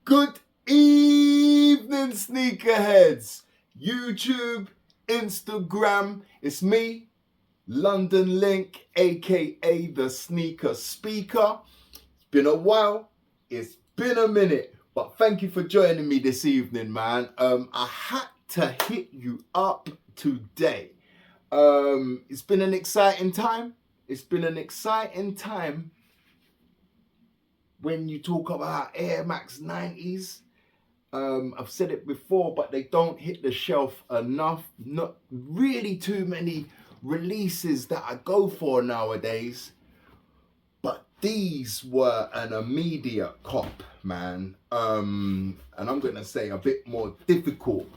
Good evening, sneakerheads. YouTube, Instagram. It's me, London Link, aka the Sneaker Speaker. It's been a while. It's been a minute. But thank you for joining me this evening, man. I had to hit you up today. It's been an exciting time. It's been an exciting time when you talk about Air Max 90s. I've said it before, but they don't hit the shelf enough. Not really too many releases that I go for nowadays. But these were an immediate cop, man. And I'm going to say a bit more difficult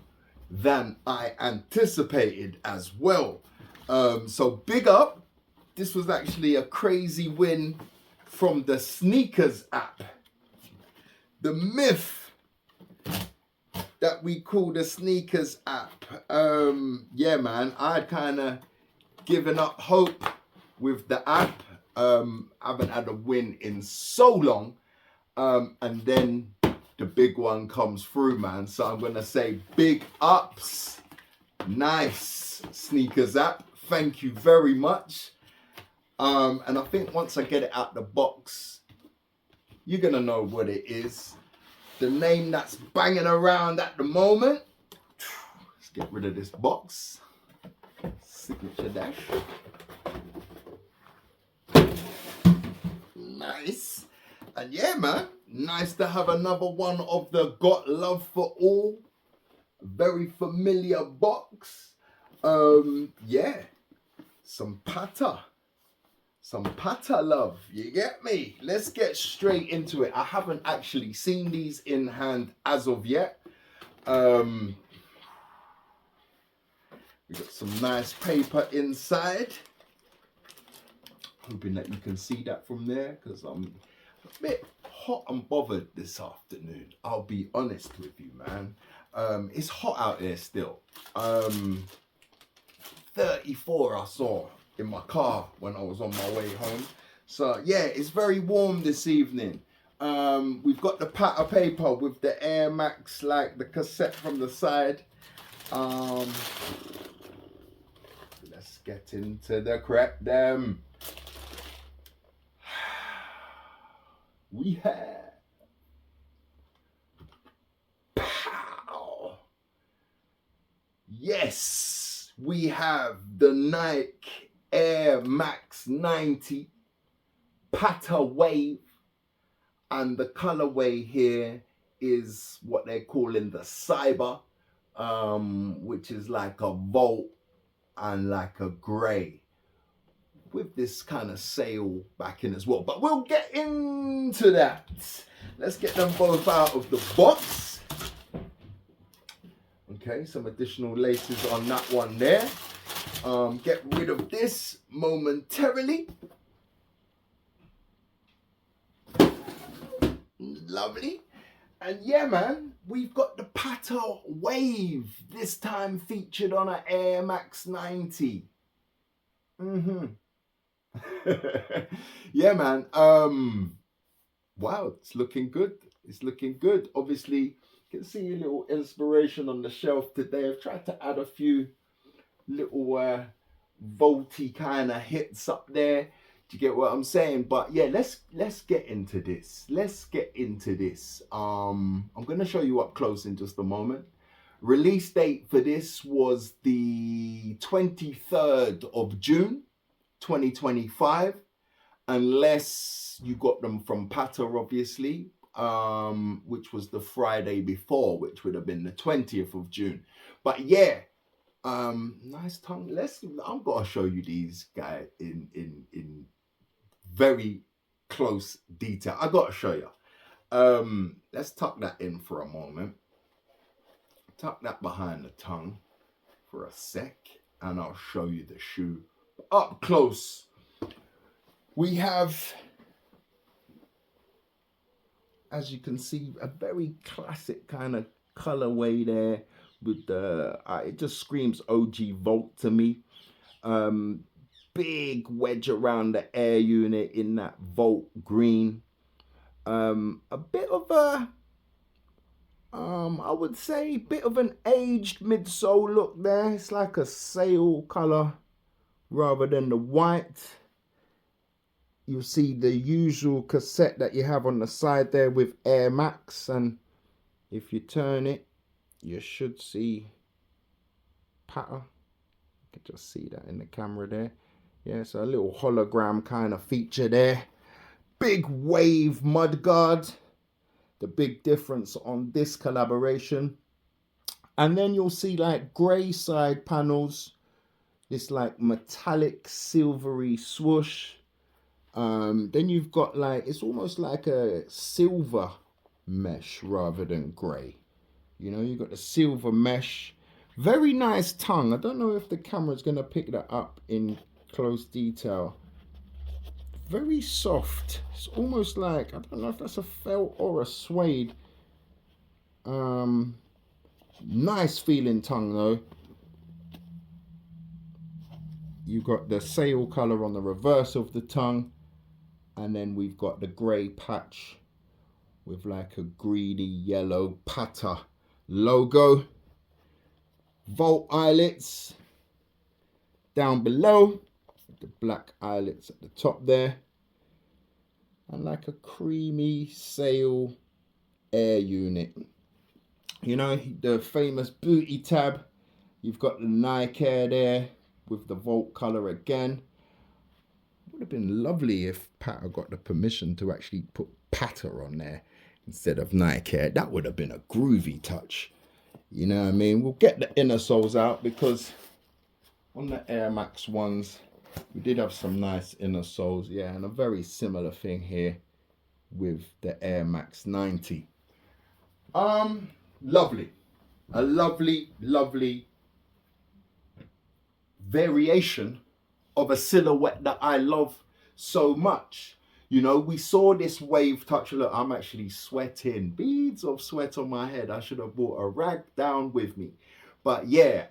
than I anticipated as well. So big up. This was actually a crazy win from the Sneakers app. The myth that we call the Sneakers app. Yeah, man, I'd kind of given up hope with the app. Haven't had a win in so long. And then the big one comes through, man. So I'm going to say big ups. Nice Sneakers app. Thank you very much. And I think once I get it out the box, you're going to know what it is. The name that's banging around at the moment. Let's get rid of this box. Signature dash. Nice. And yeah, man, nice to have another one of the Got Love for All. Very familiar box. Yeah, some Patta love, you get me? Let's get straight into it. I haven't actually seen these in hand as of yet. We got some nice paper inside. Hoping that you can see that from there, because I'm a bit hot and bothered this afternoon. I'll be honest with you, man. It's hot out there still. 34 I saw in my car when I was on my way home. So yeah, it's very warm this evening. We've got the pattern paper with the Air Max, like the cassette from the side. Let's get into the crap them. We have pow. Yes, we have the Nike Air Max 90 Patta Wave, and the colorway here is what they're calling the Cyber, which is like a Volt and like a grey with this kind of sail backing as well. But we'll get into that. Let's get them both out of the box. Okay, some additional laces on that one there. Get rid of this momentarily. Lovely. And yeah, man, we've got the Patta Wave, this time featured on an Air Max 90. Yeah, man. Wow, it's looking good. It's looking good. Obviously, you can see a little inspiration on the shelf today. I've tried to add a few little volty kind of hits up there. Do you get what I'm saying? But yeah, let's get into this. Let's get into this. I'm gonna show you up close in just a moment. Release date for this was the 23rd of June 2025, unless you got them from Patta, obviously, which was the Friday before, which would have been the 20th of June. But yeah, nice tongue. I'm gonna show you these guys in very close detail. I gotta show you. Let's tuck that in for a moment. Tuck that behind the tongue for a sec, and I'll show you the shoe up close. We have, as you can see, a very classic kind of colorway there with the, it just screams OG Volt to me. Big wedge around the air unit in that Volt green. A bit of a I would say bit of an aged midsole look there. It's like a sail color rather than the white. You'll see the usual cassette that you have on the side there with Air Max, and if you turn it, you should see Patta. You can just see that in the camera there. Yeah, so a little hologram kind of feature there. Big wave mudguard. The big difference on this collaboration. And then you'll see like grey side panels. This like metallic silvery swoosh. Then you've got like, it's almost like a silver mesh rather than grey. You know, you've got the silver mesh. Very nice tongue. I don't know if the camera's going to pick that up in close detail. Very soft. It's almost like, I don't know if that's a felt or a suede. Nice feeling tongue though. You've got the sail color on the reverse of the tongue. And then we've got the grey patch with like a greeny yellow Patta logo. Volt eyelets down below. The black eyelets at the top there. And like a creamy sail air unit. You know, the famous booty tab. You've got the Nike Air there with the Volt color again. Would have been lovely if Patta got the permission to actually put Patta on there instead of Nike Air. That would have been a groovy touch. You know what I mean? We'll get the inner soles out because on the Air Max ones, we did have some nice inner soles. Yeah, and a very similar thing here with the Air Max 90. Lovely. A lovely, lovely variation of a silhouette that I love so much. You know, we saw this wave touch. Look, I'm actually sweating. Beads of sweat on my head. I should have brought a rag down with me. But yeah,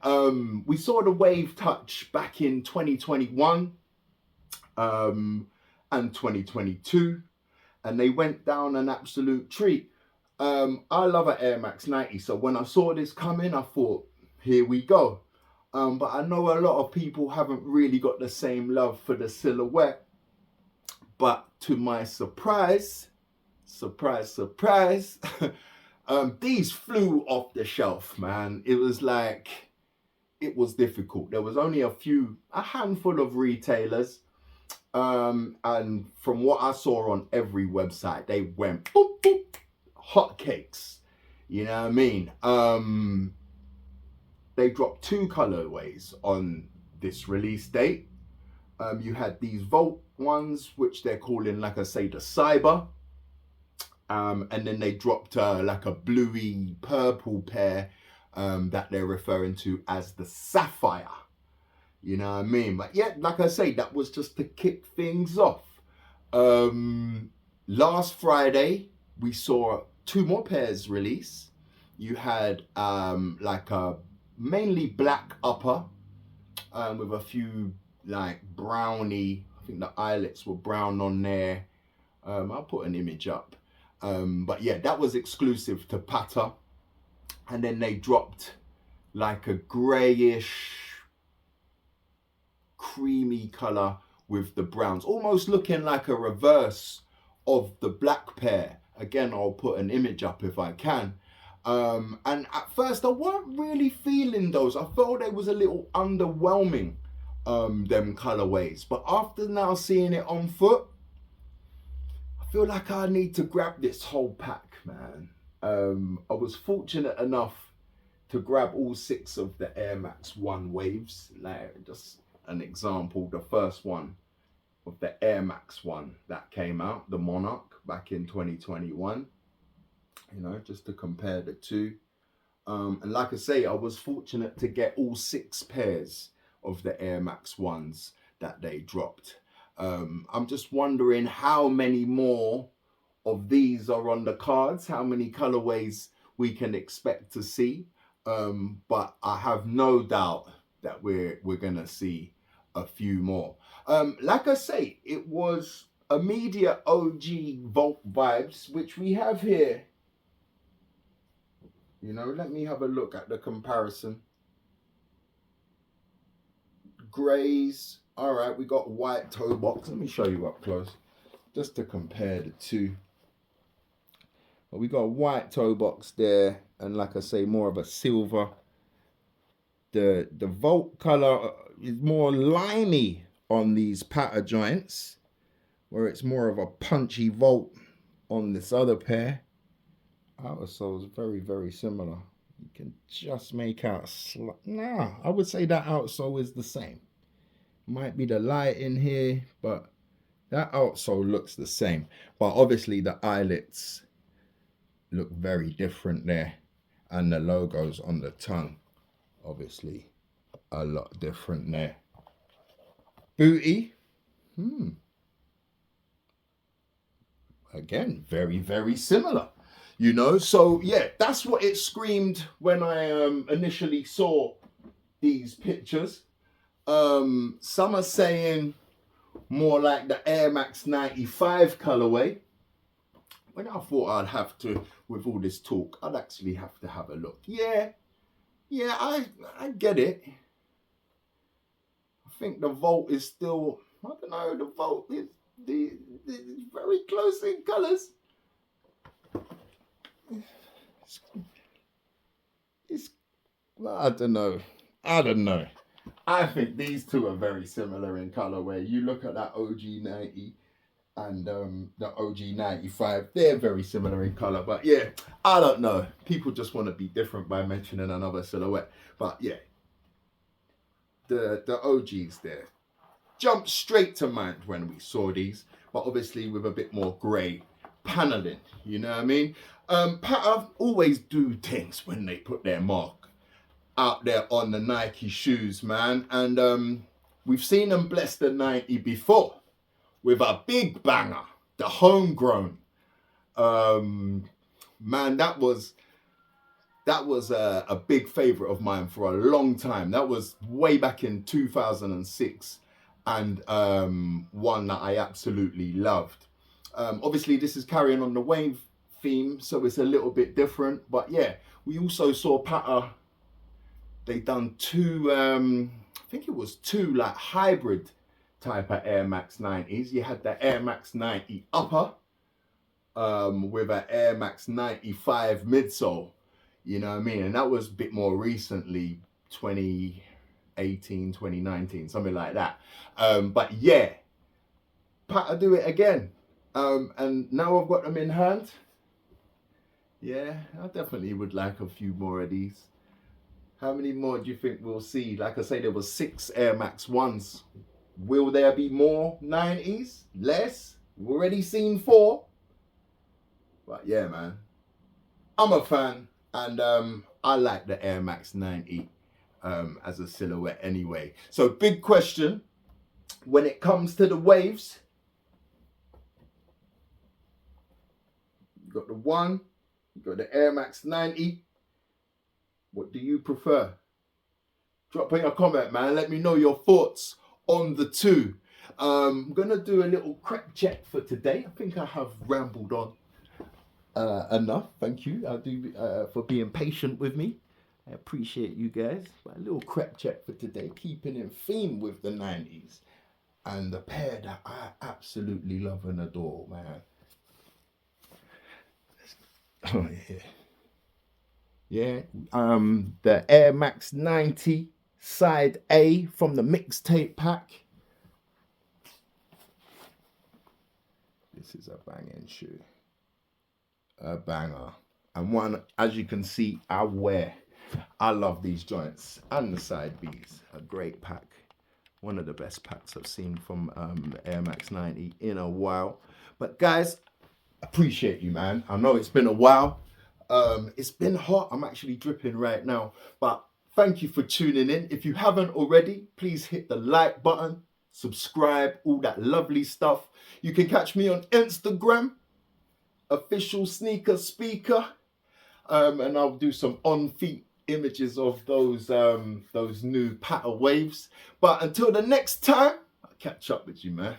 we saw the wave touch back in 2021 and 2022. And they went down an absolute treat. I love an Air Max 90. So when I saw this coming, I thought, here we go. But I know a lot of people haven't really got the same love for the silhouette. But to my surprise, surprise, these flew off the shelf, man. It was like, it was difficult. There was only a handful of retailers. And from what I saw on every website, they went boop, boop, hotcakes. You know what I mean? They dropped 2 colorways on this release date. You had these Volt ones, which they're calling, like I say, the Cyber. And then they dropped like a bluey purple pair that they're referring to as the Sapphire. You know what I mean? But yeah, like I say, that was just to kick things off. Last Friday, we saw 2 more pairs release. You had like a mainly black upper with a few like browny, I think the eyelets were brown on there. I'll put an image up. But yeah, that was exclusive to Patta. And then they dropped like a grayish, creamy color with the browns, almost looking like a reverse of the black pair. Again, I'll put an image up if I can. And at first I weren't really feeling those. I felt they was a little underwhelming, them colorways. But after now seeing it on foot, I feel like I need to grab this whole pack, man. I was fortunate enough to grab all 6 of the Air Max 1 waves. Like, just an example, the first one of the Air Max 1 that came out, the Monarch, back in 2021. You know, just to compare the 2. And like I say, I was fortunate to get all 6 pairs of the Air Max 1s that they dropped. I'm just wondering how many more of these are on the cards, how many colorways we can expect to see. But I have no doubt that we're gonna see a few more. Like I say, it was immediate OG Volt vibes, which we have here You know, let me have a look at the comparison. Greys. All right, we got white toe box. Let me show you up close, just to compare the two. But we got a white toe box there, and like I say, more of a silver. The Volt color is more limey on these Patta joints, where it's more of a punchy Volt on this other pair. Outer sole is very, very similar. You can just make out I would say that outsole is the same. Might be the light in here, but that outsole looks the same. But obviously the eyelets look very different there, and the logos on the tongue obviously a lot different there. Booty, again, very, very similar. You know, so yeah, that's what it screamed when I initially saw these pictures. Some are saying more like the Air Max 95 colorway. When I thought I'd have to, with all this talk, I'd actually have to have a look. Yeah, I get it. I think the Volt is still, I don't know, the Volt is very close in colors. I don't know. I think these two are very similar in colorway. You look at that OG 90 and the OG 95, they're very similar in color. But yeah, I don't know. People just want to be different by mentioning another silhouette. But yeah, the OGs there jumped straight to mind when we saw these, but obviously with a bit more grey paneling. You know what I mean? Patta always do things when they put their mark out there on the Nike shoes, man. And we've seen them bless the 90 before with a big banger, the homegrown. Man, that was a big favorite of mine for a long time. That was way back in 2006, and one that I absolutely loved. Obviously, this is carrying on the wave theme, so it's a little bit different. But yeah, we also saw Patta. They done two, I think it was two like hybrid type of Air Max 90s. You had the Air Max 90 upper with an Air Max 95 midsole. You know what I mean? And that was a bit more recently, 2018, 2019, something like that. But yeah, Patta do it again. And now I've got them in hand. Yeah, I definitely would like a few more of these. How many more do you think we'll see? Like I say, there was 6 Air Max 1s. Will there be more 90s? Less? We've already seen 4. But yeah, man, I'm a fan, and I like the Air Max 90 as a silhouette anyway. So big question, when it comes to the waves, you got the 1, you got the Air Max 90. What do you prefer? Drop in a comment, man. Let me know your thoughts on the two. I'm going to do a little crack check for today. I think I have rambled on enough. Thank you. I do for being patient with me. I appreciate you guys. But a little crack check for today, keeping in theme with the 90s. And the pair that I absolutely love and adore, man. Oh, yeah. Yeah, the Air Max 90 side A from the mixtape pack. This is a banging shoe. A banger. And one, as you can see, I wear. I love these joints. And the side B's. A great pack. One of the best packs I've seen from the Air Max 90 in a while. But guys, appreciate you, man. I know it's been a while. It's been hot. I'm actually dripping right now. But thank you for tuning in. If you haven't already, please hit the like button, subscribe, all that lovely stuff. You can catch me on Instagram, official sneaker speaker, and I'll do some on-feet images of those new Patta Waves. But until the next time, I'll catch up with you, man.